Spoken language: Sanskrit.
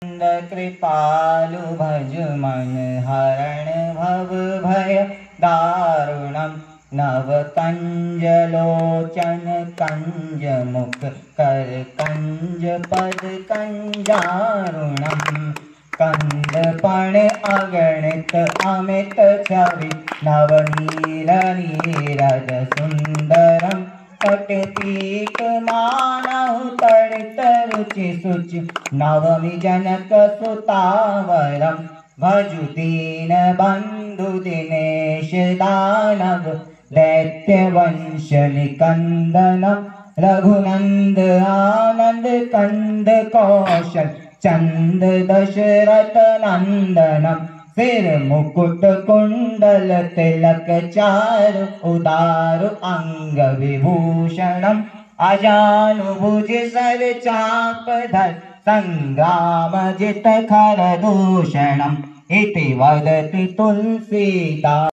कृपालु भज मन हरण भव भय दारुणम नव कंज लोचन कंज मुख कर कंज पद कंजारुणम कंदपण अगणित अमित छवि नवनील नीरज सुंदरम कटपीत मानहु तड़ित रुचि सुचि नवमी जनक सुतावरम भजु दीन बंधु दिनेश दानव दैत्य वंश निकंदनम रघुनंद आनंद कंद कौशल चंद दशरथ नंदनम सिर मुकुट कुंडल तिलक चारु उदारु अंग विभूषणम अजानुभुज सर चाप धर संग्राम जित खर दूषणम इति वदति तुलसीदास।